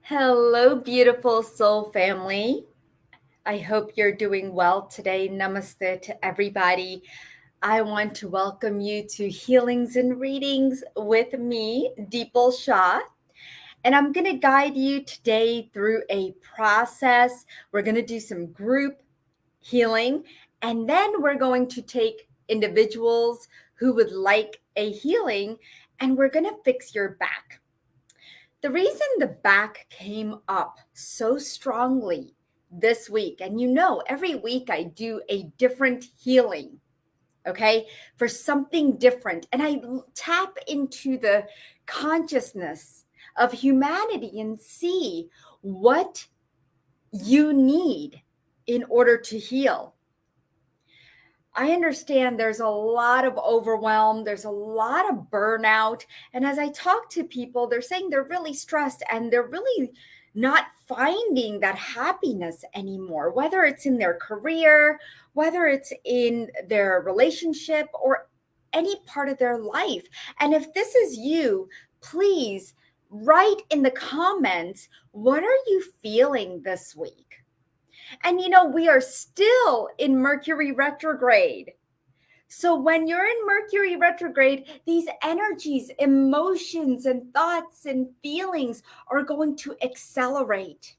Hello, beautiful soul family. I hope you're doing well today. Namaste to everybody. I want to welcome you to Healings and Readings with me, Dipal Shah. And I'm going to guide you today through a process. We're going to do some group healing, and then we're going to take individuals who would like a healing, and we're going to fix your back. The reason the back came up so strongly this week, and every week I do a different healing, okay, for something different. And I tap into the consciousness of humanity and see what you need in order to heal. I understand there's a lot of overwhelm, there's a lot of burnout. And as I talk to people, they're saying they're really stressed and they're really not finding that happiness anymore, whether it's in their career, whether it's in their relationship, or any part of their life. And if this is you, please write in the comments, what are you feeling this week? And we are still in Mercury retrograde. So when you're in Mercury retrograde, these energies, emotions, and thoughts and feelings are going to accelerate.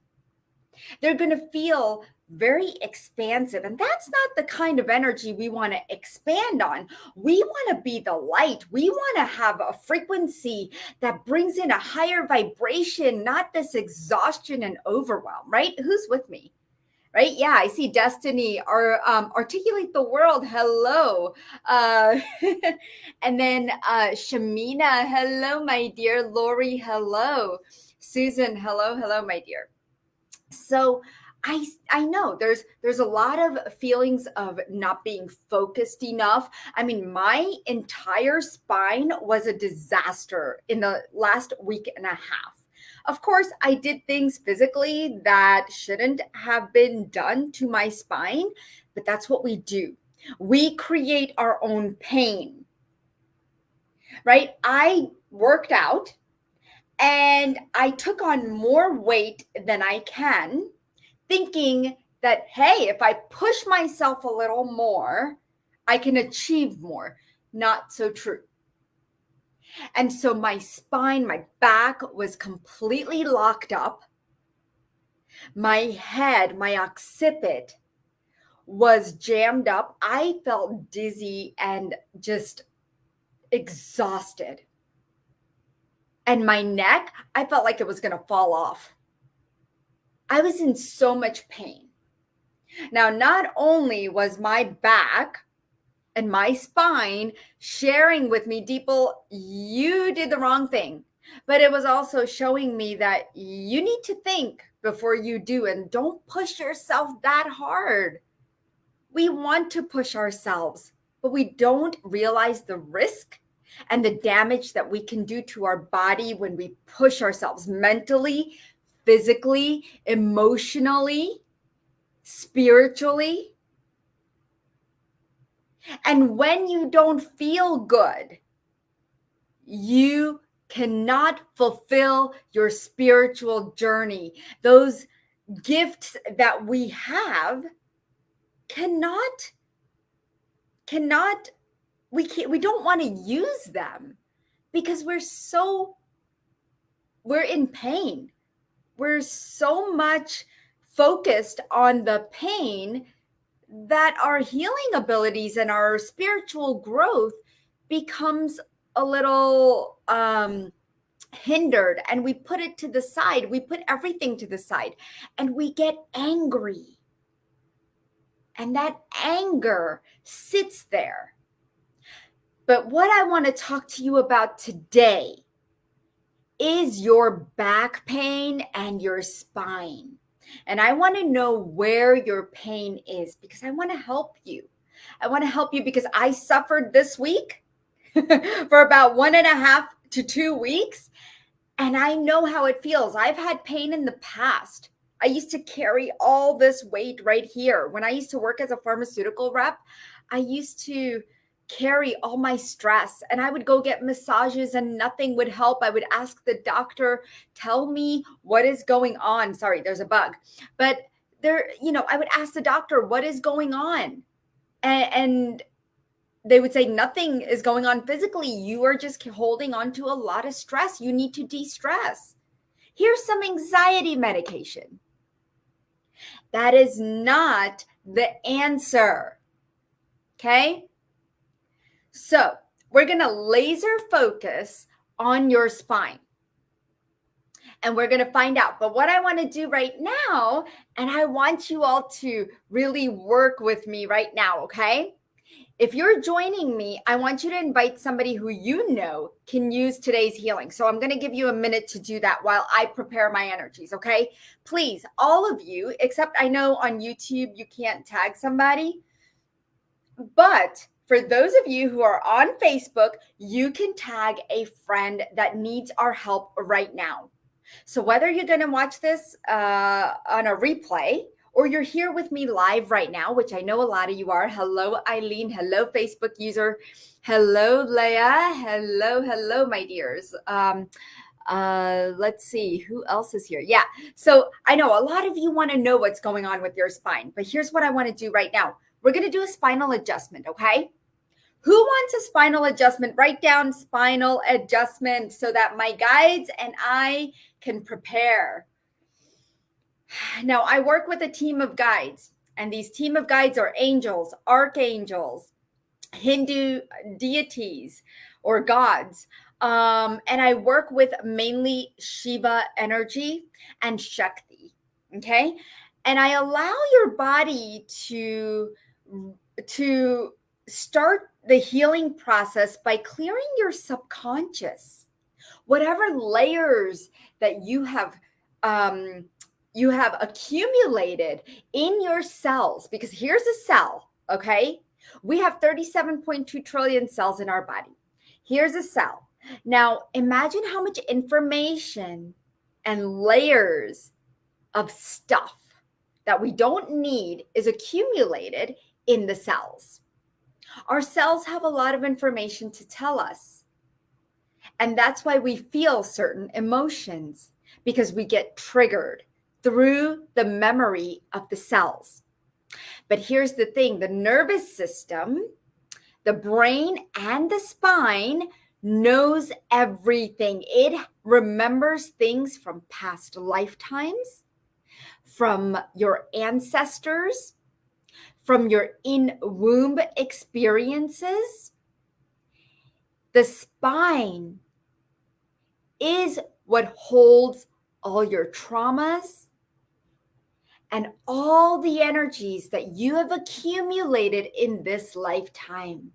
They're going to feel very expansive. And that's not the kind of energy we want to expand on. We want to be the light. We want to have a frequency that brings in a higher vibration, not this exhaustion and overwhelm, right? Who's with me? Right? Yeah, I see Destiny or Articulate the World. Hello. Uh, and then Shamina. Hello, my dear. Lori. Hello. Susan. Hello. Hello, my dear. So I know there's a lot of feelings of not being focused enough. I mean, my entire spine was a disaster in the last week and a half. Of course, I did things physically that shouldn't have been done to my spine, but that's what we do. We create our own pain, right? I worked out and I took on more weight than I can, thinking that, hey, if I push myself a little more, I can achieve more. Not so true. And so my spine, my back was completely locked up. My head, my occiput was jammed up. I felt dizzy and just exhausted. And my neck, I felt like it was going to fall off. I was in so much pain. Now, not only was my back and my spine sharing with me, Deeple, you did the wrong thing, but it was also showing me that you need to think before you do, and don't push yourself that hard. We want to push ourselves, but we don't realize the risk and the damage that we can do to our body when we push ourselves mentally, physically, emotionally, spiritually. And when you don't feel good, you cannot fulfill your spiritual journey. Those gifts that we have cannot we don't want to use them because we're in pain. We're so much focused on the pain that our healing abilities and our spiritual growth becomes a little hindered, and we put it to the side. We put everything to the side and we get angry. And that anger sits there. But what I want to talk to you about today is your back pain and your spine. And I want to know where your pain is because I want to help you. I want to help you because I suffered this week for about 1.5 to 2 weeks. And I know how it feels. I've had pain in the past. I used to carry all this weight right here. When I used to work as a pharmaceutical rep, I used to carry all my stress, and I would go get massages and nothing would help. I would ask the doctor, tell me what is going on. Sorry, there's a bug. But I would ask the doctor, what is going on? And they would say, nothing is going on physically. You are just holding on to a lot of stress. You need to de-stress. Here's some anxiety medication. That is not the answer. Okay? So we're going to laser focus on your spine. And we're going to find out. But what I want to do right now, and I want you all to really work with me right now, okay? If you're joining me, I want you to invite somebody who you know can use today's healing. So I'm going to give you a minute to do that while I prepare my energies, okay? Please, all of you, except I know on YouTube you can't tag somebody, but for those of you who are on Facebook, you can tag a friend that needs our help right now. So whether you're going to watch this on a replay or you're here with me live right now, which I know a lot of you are. Hello, Eileen. Hello, Facebook user. Hello, Leah. Hello, my dears. Let's see who else is here. Yeah. So I know a lot of you want to know what's going on with your spine, but here's what I want to do right now. We're going to do a spinal adjustment. Okay. Who wants a spinal adjustment? Write down spinal adjustment so that my guides and I can prepare. Now, I work with a team of guides, and these team of guides are angels, archangels, Hindu deities or gods. And I work with mainly Shiva energy and Shakti. Okay. And I allow your body to start the healing process by clearing your subconscious, whatever layers that you have accumulated in your cells. Because here's a cell, okay? We have 37.2 trillion cells in our body. Here's a cell. Now, imagine how much information and layers of stuff that we don't need is accumulated in the cells. Our cells have a lot of information to tell us. And that's why we feel certain emotions, because we get triggered through the memory of the cells. But here's the thing, the nervous system, the brain, and the spine knows everything. It remembers things from past lifetimes, from your ancestors, from your in-womb experiences. The spine is what holds all your traumas and all the energies that you have accumulated in this lifetime.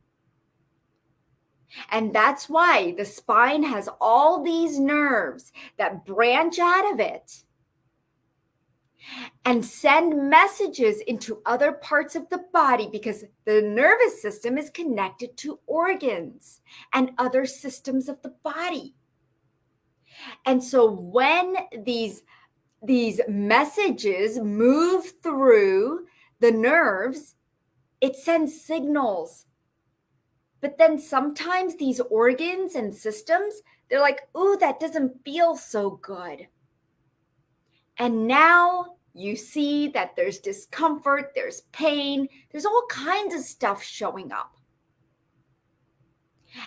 And that's why the spine has all these nerves that branch out of it and send messages into other parts of the body, because the nervous system is connected to organs and other systems of the body. And so when these messages move through the nerves, it sends signals. But then sometimes these organs and systems, they're like, ooh, that doesn't feel so good. And now you see that there's discomfort, there's pain, there's all kinds of stuff showing up.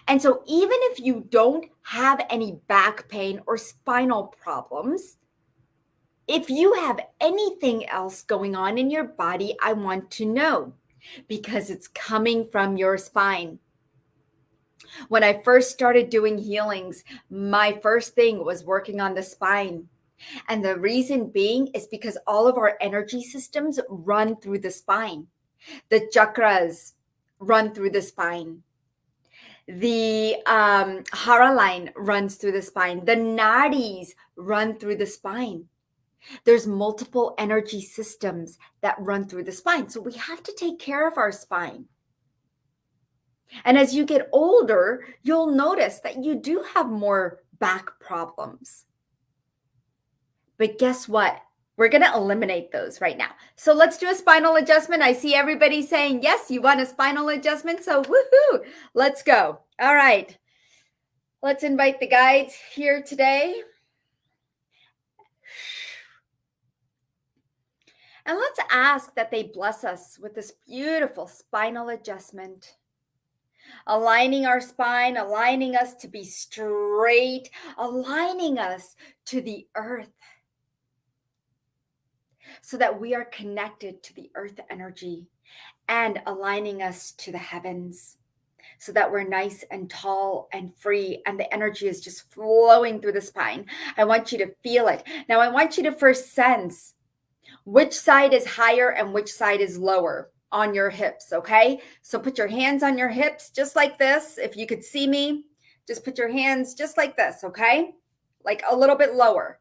And so even if you don't have any back pain or spinal problems, if you have anything else going on in your body, I want to know, because it's coming from your spine. When I first started doing healings, my first thing was working on the spine. And the reason being is because all of our energy systems run through the spine. The chakras run through the spine. The hara line runs through the spine. The nadis run through the spine. There's multiple energy systems that run through the spine. So we have to take care of our spine. And as you get older, you'll notice that you do have more back problems. But guess what? We're going to eliminate those right now. So let's do a spinal adjustment. I see everybody saying, yes, you want a spinal adjustment. So woohoo, let's go. All right. Let's invite the guides here today. And let's ask that they bless us with this beautiful spinal adjustment. Aligning our spine, aligning us to be straight, aligning us to the earth so that we are connected to the earth energy and aligning us to the heavens so that we're nice and tall and free and the energy is just flowing through the spine. I want you to feel it. Now, I want you to first sense which side is higher and which side is lower on your hips, okay? So put your hands on your hips just like this. If you could see me, just put your hands just like this, okay? Like a little bit lower.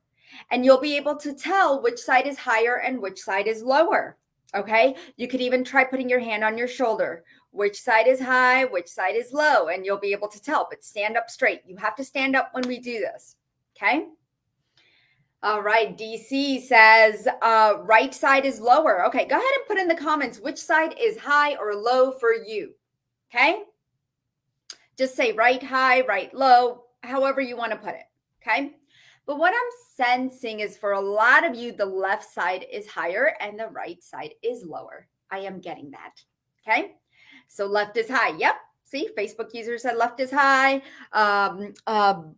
And you'll be able to tell which side is higher and which side is lower, okay? You could even try putting your hand on your shoulder. Which side is high, which side is low, and you'll be able to tell, but stand up straight. You have to stand up when we do this, okay? All right, DC says right side is lower. Okay, go ahead and put in the comments which side is high or low for you. Okay, just say right high, right low, however you want to put it. Okay, but what I'm sensing is for a lot of you, the left side is higher and the right side is lower. I am getting that. Okay, so left is high. Yep. See, Facebook user said left is high.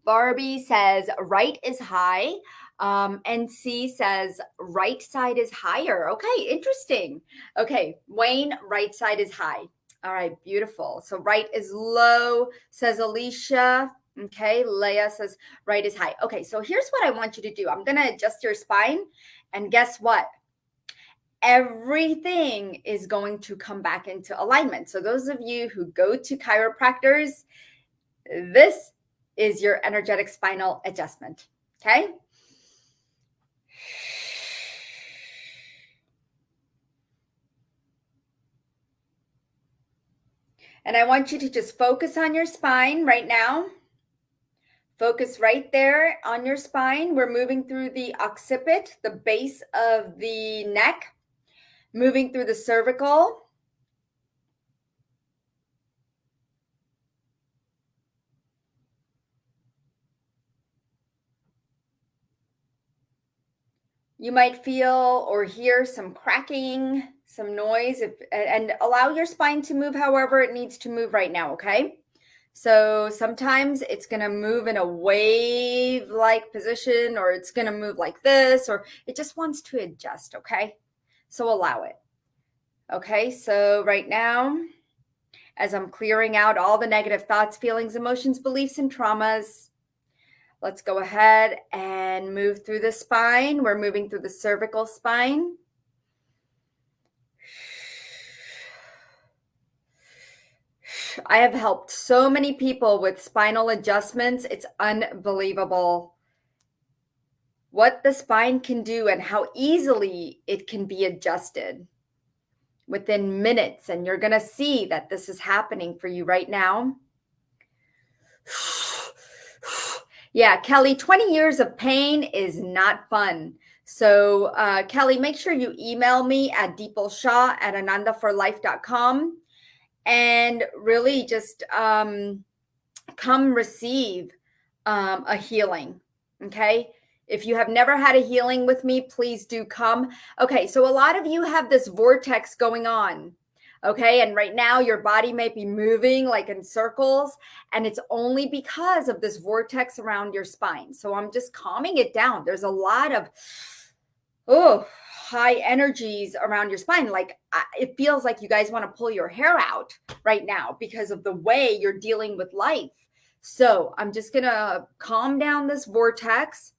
Barbie says right is high. NC says right side is higher. Okay, interesting. Okay, Wayne, right side is high. All right, beautiful. So right is low, says Alicia. Okay, Leah says right is high. Okay, so here's what I want you to do. I'm going to adjust your spine, and guess what? Everything is going to come back into alignment. So those of you who go to chiropractors, this is your energetic spinal adjustment. Okay. And I want you to just focus on your spine right now. Focus right there on your spine. We're moving through the occiput, the base of the neck, moving through the cervical. You might feel or hear some cracking, some noise, and allow your spine to move however it needs to move right now, okay? So sometimes it's going to move in a wave-like position, or it's going to move like this, or it just wants to adjust, okay? So allow it. Okay, so right now, as I'm clearing out all the negative thoughts, feelings, emotions, beliefs, and traumas, let's go ahead and move through the spine. We're moving through the cervical spine. I have helped so many people with spinal adjustments. It's unbelievable what the spine can do and how easily it can be adjusted within minutes. And you're going to see that this is happening for you right now. Yeah, Kelly, 20 years of pain is not fun. So, Kelly, make sure you email me at deepalshah@anandaforlife.com and really just come receive a healing. Okay. If you have never had a healing with me, please do come. Okay. So a lot of you have this vortex going on. Okay. And right now your body may be moving like in circles, and it's only because of this vortex around your spine. So I'm just calming it down. There's a lot of, high energies around your spine. Like it feels like you guys want to pull your hair out right now because of the way you're dealing with life. So I'm just going to calm down this vortex.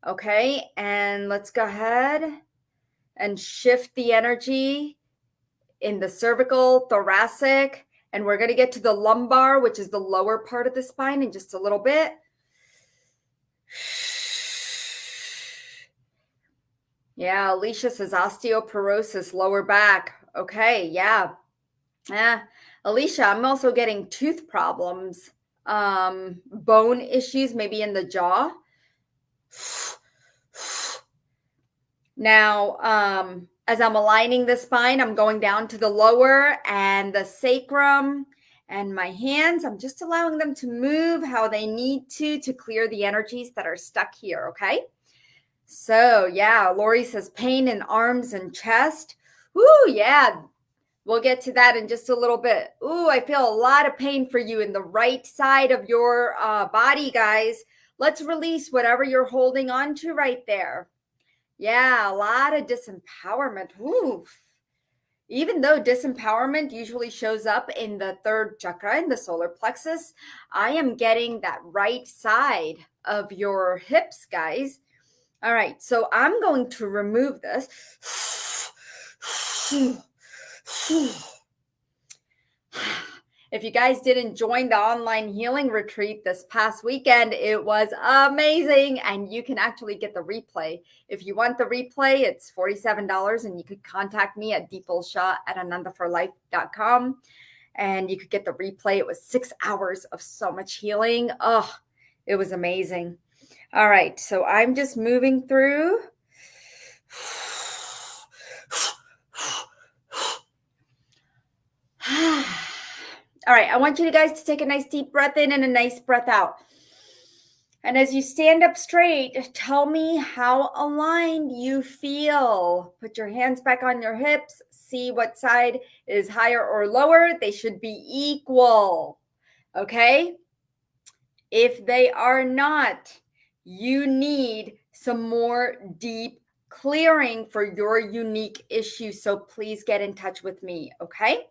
Okay. And let's go ahead and shift the energy in the cervical, thoracic, and we're going to get to the lumbar, which is the lower part of the spine, in just a little bit. Yeah, Alicia says osteoporosis, lower back. Okay, yeah. Alicia, I'm also getting tooth problems, bone issues, maybe in the jaw. Now, as I'm aligning the spine, I'm going down to the lower and the sacrum and my hands. I'm just allowing them to move how they need to clear the energies that are stuck here, okay? So, yeah, Lori says pain in arms and chest. Ooh, yeah, we'll get to that in just a little bit. Ooh, I feel a lot of pain for you in the right side of your body, guys. Let's release whatever you're holding on to right there. Yeah, a lot of disempowerment. Oof. Even though disempowerment usually shows up in the third chakra, in the solar plexus, I am getting that right side of your hips, guys. All right, so I'm going to remove this. If you guys didn't join the online healing retreat this past weekend, it was amazing. And you can actually get the replay. If you want the replay, it's $47 and you could contact me at dipalshah@anandaforlife.com and you could get the replay. It was 6 hours of so much healing. Oh, it was amazing. All right, so I'm just moving through. All right, I want you guys to take a nice deep breath in and a nice breath out. And as you stand up straight, tell me how aligned you feel. Put your hands back on your hips. See what side is higher or lower. They should be equal, okay? If they are not, you need some more deep clearing for your unique issue. So please get in touch with me, okay?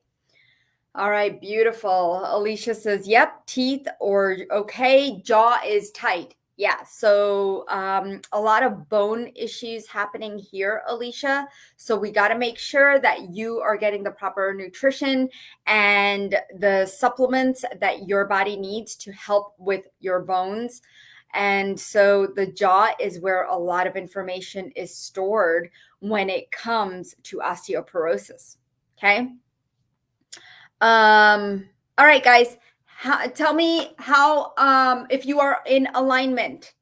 All right, beautiful. Alicia says, yep, teeth or okay, jaw is tight. Yeah, so a lot of bone issues happening here, Alicia. So we got to make sure that you are getting the proper nutrition and the supplements that your body needs to help with your bones. And so the jaw is where a lot of information is stored when it comes to osteoporosis. Okay. All right, guys, tell me how, if you are in alignment,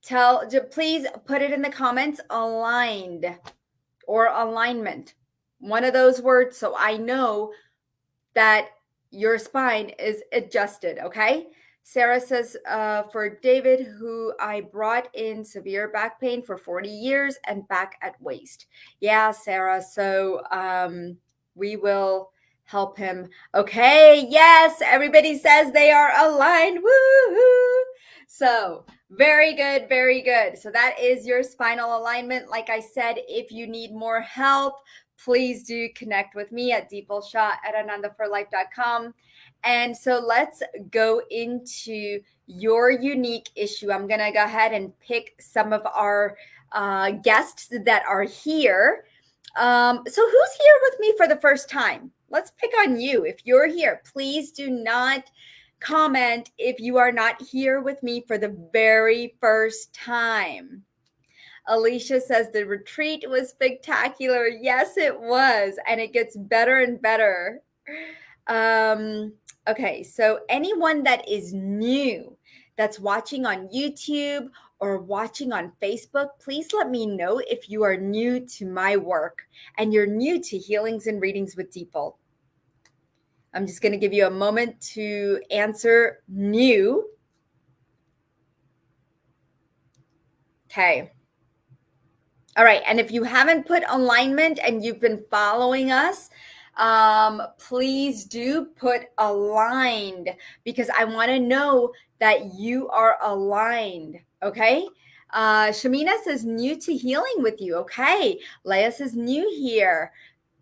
please put it in the comments, aligned or alignment, one of those words. So I know that your spine is adjusted. Okay. Sarah says, for David, who I brought in severe back pain for 40 years and back at waist. Yeah, Sarah. So, we will help him. Okay. Yes. Everybody says they are aligned. Woo-hoo. So very good. Very good. So that is your spinal alignment. Like I said, if you need more help, please do connect with me at dipalshah@anandaforlife.com. And so let's go into your unique issue. I'm going to go ahead and pick some of our guests that are here. So who's here with me for the first time? Let's pick on you. If you're here, please do not comment if you are not here with me for the very first time. Alicia says the retreat was spectacular. Yes, it was. And it gets better and better. Okay, so anyone that is new, that's watching on YouTube or watching on Facebook, please let me know if you are new to my work and you're new to Healings and Readings with Dipal. I'm just going to give you a moment to answer new. Okay. All right. And if you haven't put alignment and you've been following us, please do put aligned because I want to know that you are aligned. Okay. Shamina says new to healing with you. Okay. Leah says new here.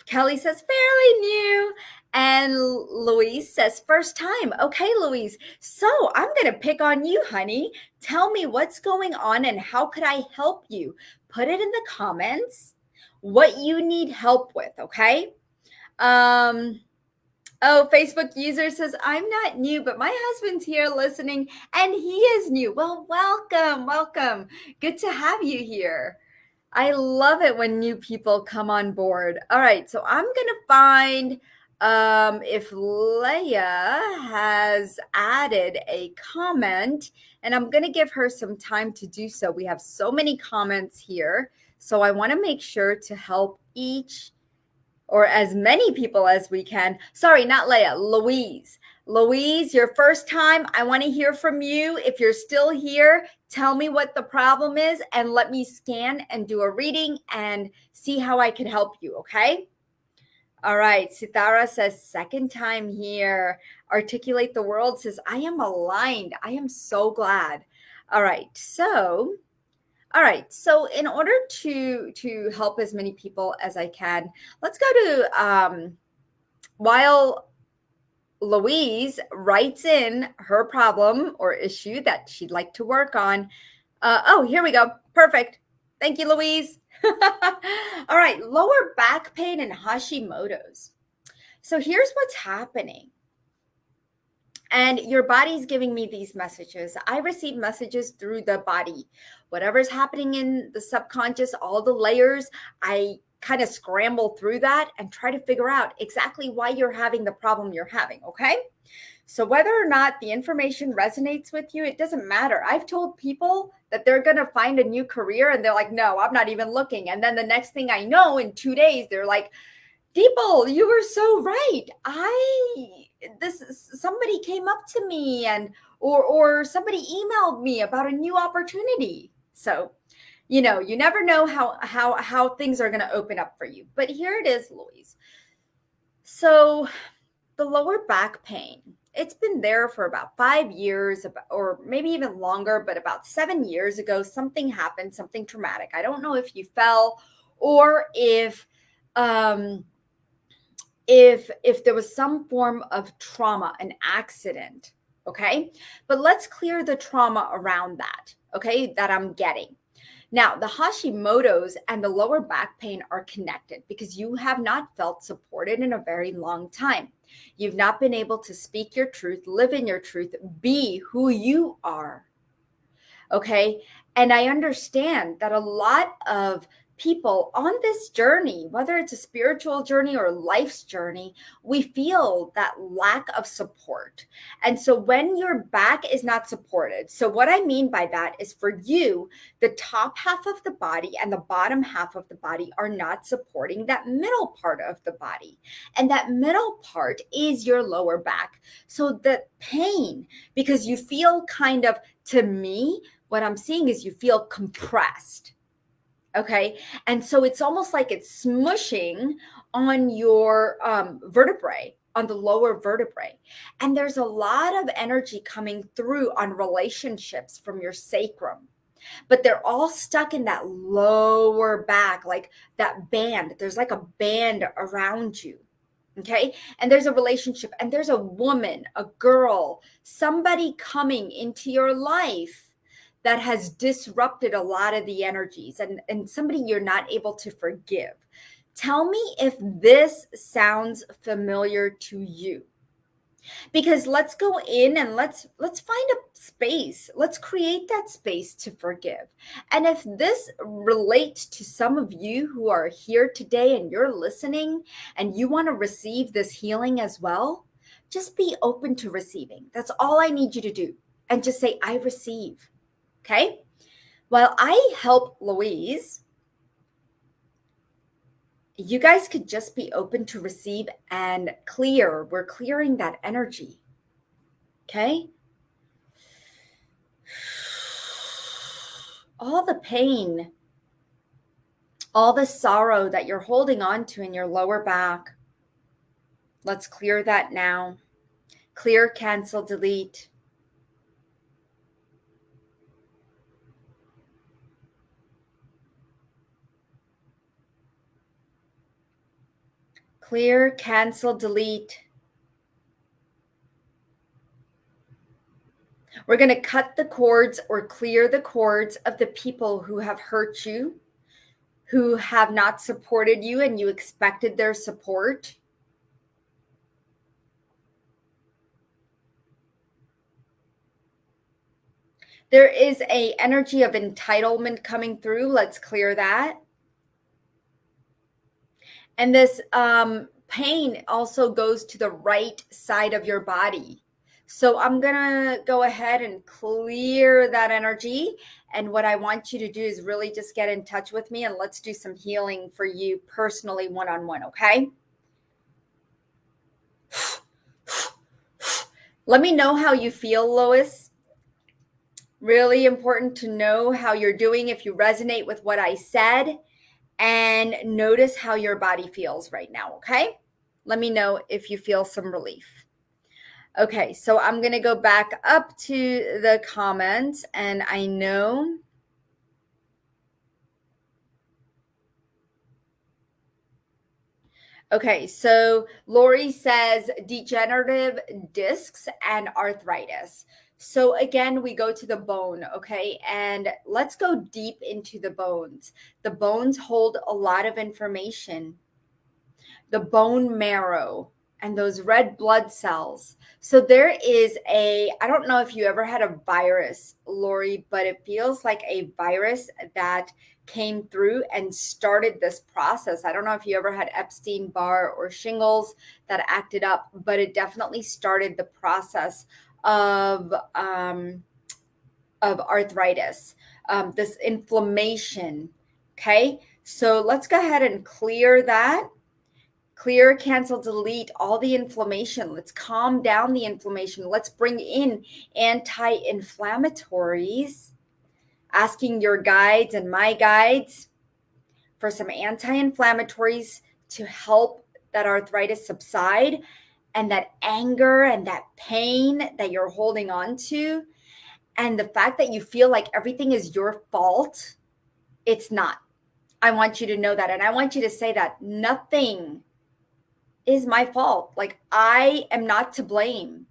Kelly says fairly new. And Louise says first time. Okay, Louise. So I'm going to pick on you, honey. Tell me what's going on and how could I help you? Put it in the comments what you need help with, okay? Oh, Facebook user says, I'm not new, but my husband's here listening and he is new. Well, welcome, welcome. Good to have you here. I love it when new people come on board. All right, so I'm going to find if Leah has added a comment, and I'm going to give her some time to do so. We have so many comments here, so I want to make sure to help each or as many people as we can. Sorry, not Leah, Louise. Louise, your first time, I want to hear from you. If you're still here, tell me what the problem is and let me scan and do a reading and see how I can help you, okay? All right, Sitara says, second time here. Articulate the World says, I am aligned. I am so glad. All right, so in order to help as many people as I can, let's go to while Louise writes in her problem or issue that she'd like to work on. Oh, here we go. Perfect. Thank you, Louise. All right, lower back pain and Hashimoto's. So here's what's happening. And your body's giving me these messages. I receive messages through the body. Whatever's happening in the subconscious, all the layers, I kind of scramble through that and try to figure out exactly why you're having the problem you're having, okay? So whether or not the information resonates with you, it doesn't matter. I've told people that they're going to find a new career and they're like, no, I'm not even looking. And then the next thing I know, in 2 days, they're like, Dipal, you were so right. Somebody came up to me and or somebody emailed me about a new opportunity. So, you never know how things are going to open up for you. But here it is, Louise. So the lower back pain, it's been there for about 5 years, or maybe even longer, but about 7 years ago, something happened, something traumatic. I don't know if you fell or if there was some form of trauma, an accident, okay? But let's clear the trauma around that, okay, that I'm getting. Now, the Hashimoto's and the lower back pain are connected because you have not felt supported in a very long time. You've not been able to speak your truth, live in your truth, be who you are, okay? And I understand that a lot of people on this journey, whether it's a spiritual journey or life's journey, we feel that lack of support. And so when your back is not supported, so what I mean by that is for you, the top half of the body and the bottom half of the body are not supporting that middle part of the body. And that middle part is your lower back. So the pain, because you feel kind of, to me, what I'm seeing is you feel compressed. Okay. And so it's almost like it's smushing on your vertebrae, on the lower vertebrae. And there's a lot of energy coming through on relationships from your sacrum, but they're all stuck in that lower back, like that band. There's like a band around you. Okay. And there's a relationship and there's a woman, a girl, somebody coming into your life that has disrupted a lot of the energies and somebody you're not able to forgive. Tell me if this sounds familiar to you. Because let's go in and let's find a space. Let's create that space to forgive. And if this relates to some of you who are here today and you're listening and you want to receive this healing as well, just be open to receiving. That's all I need you to do. And just say, I receive. Okay? While I help Louise, you guys could just be open to receive and clear. We're clearing that energy. Okay? All the pain, all the sorrow that you're holding on to in your lower back, let's clear that now. Clear, cancel, delete. Clear, cancel, delete. We're going to cut the cords or clear the cords of the people who have hurt you, who have not supported you and you expected their support. There is an energy of entitlement coming through. Let's clear that. And this pain also goes to the right side of your body. So I'm going to go ahead and clear that energy. And what I want you to do is really just get in touch with me and let's do some healing for you personally, one-on-one, okay? Let me know how you feel, Lois. Really important to know how you're doing if you resonate with what I said, and notice how your body feels right now, okay? Let me know if you feel some relief. Okay, so I'm going to go back up to the comments, and I know okay, so Lori says degenerative discs and arthritis. So again, we go to the bone, okay? And let's go deep into the bones. The bones hold a lot of information. The bone marrow and those red blood cells. So there is I don't know if you ever had a virus, Lori, but it feels like a virus that came through and started this process. I don't know if you ever had Epstein-Barr or shingles that acted up, but it definitely started the process of arthritis, this inflammation. Okay, so let's go ahead and clear that. Clear, cancel, delete all the inflammation. Let's calm down the inflammation. Let's bring in anti-inflammatories, asking your guides and my guides for some anti-inflammatories to help that arthritis subside and that anger and that pain that you're holding on to. And the fact that you feel like everything is your fault, it's not. I want you to know that. And I want you to say that nothing is my fault. Like, I am not to blame.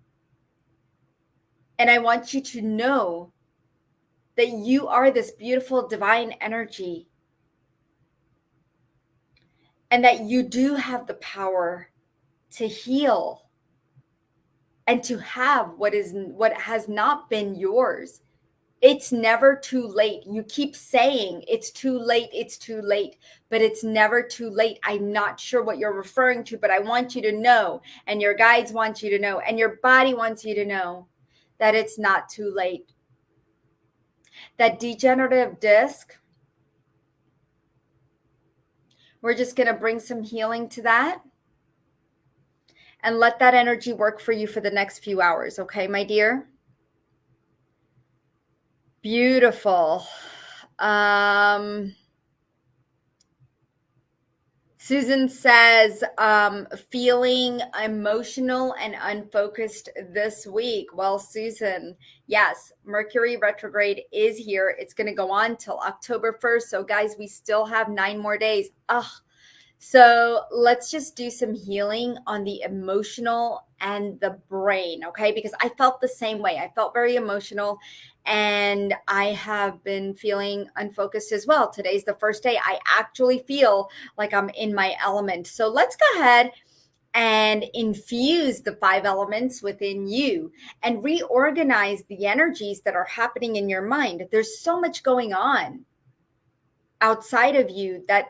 And I want you to know that you are this beautiful divine energy and that you do have the power to heal and to have what has not been yours. It's never too late. You keep saying it's too late, but it's never too late. I'm not sure what you're referring to, but I want you to know, and your guides want you to know, and your body wants you to know that it's not too late. That degenerative disc, we're just going to bring some healing to that and let that energy work for you for the next few hours. Okay, my dear? Beautiful. Susan says, feeling emotional and unfocused this week. Well, Susan, yes, Mercury retrograde is here. It's going to go on till October 1st. So, guys, we still have 9 more days. So let's just do some healing on the emotional and the brain, okay? Because I felt the same way. I felt very emotional and I have been feeling unfocused as well. Today's the first day I actually feel like I'm in my element. So let's go ahead and infuse the 5 elements within you and reorganize the energies that are happening in your mind. There's so much going on outside of you that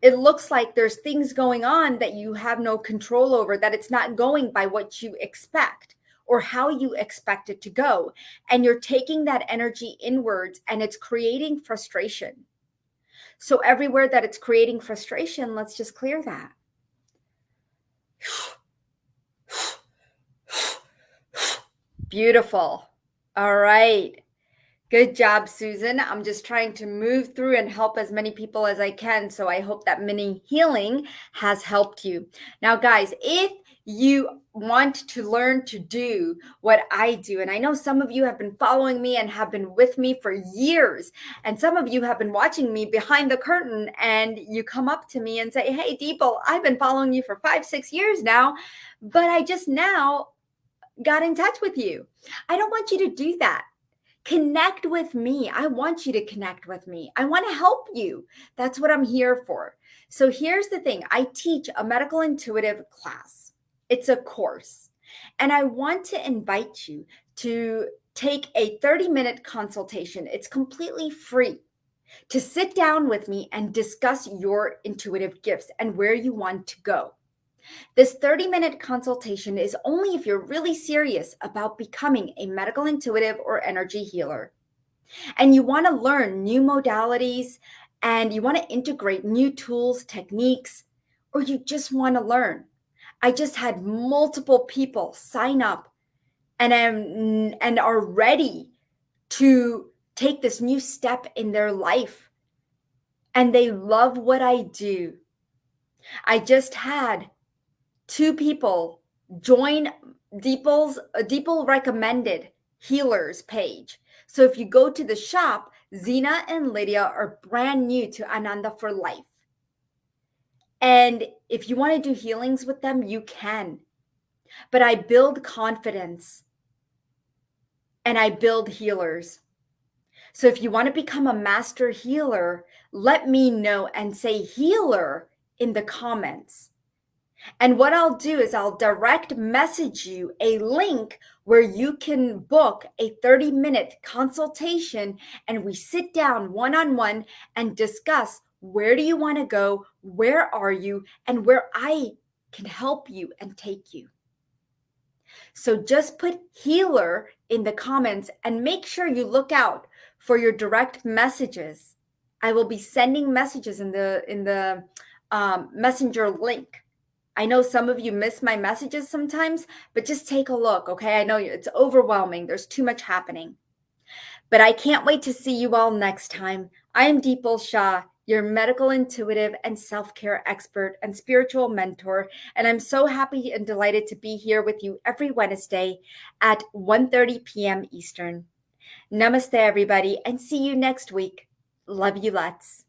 it looks like there's things going on that you have no control over, that it's not going by what you expect or how you expect it to go. And you're taking that energy inwards and it's creating frustration. So everywhere that it's creating frustration, let's just clear that. Beautiful. All right. Good job, Susan. I'm just trying to move through and help as many people as I can. So I hope that mini healing has helped you. Now, guys, if you want to learn to do what I do, and I know some of you have been following me and have been with me for years, and some of you have been watching me behind the curtain, and you come up to me and say, hey, Dipal, I've been following you for 5-6 years now, but I just now got in touch with you. I don't want you to do that. Connect with me. I want you to connect with me. I want to help you. That's what I'm here for. So here's the thing. I teach a medical intuitive class. It's a course. And I want to invite you to take a 30-minute consultation. It's completely free to sit down with me and discuss your intuitive gifts and where you want to go. This 30-minute consultation is only if you're really serious about becoming a medical intuitive or energy healer, and you want to learn new modalities, and you want to integrate new tools, techniques, or you just want to learn. I just had multiple people sign up and are ready to take this new step in their life, and they love what I do. I just had 2 people join Dipal recommended healers page. So if you go to the shop, Zena and Lydia are brand new to Ananda for Life. And if you want to do healings with them, you can. But I build confidence and I build healers. So if you want to become a master healer, let me know and say healer in the comments. And what I'll do is I'll direct message you a link where you can book a 30-minute consultation, and we sit down one-on-one and discuss, where do you want to go, where are you, and where I can help you and take you. So just put healer in the comments and make sure you look out for your direct messages. I will be sending messages in the messenger link. I know some of you miss my messages sometimes, but just take a look, okay? I know it's overwhelming. There's too much happening. But I can't wait to see you all next time. I am Dipal Shah, your medical intuitive and self-care expert and spiritual mentor, and I'm so happy and delighted to be here with you every Wednesday at 1:30 p.m. Eastern. Namaste, everybody, and see you next week. Love you lots.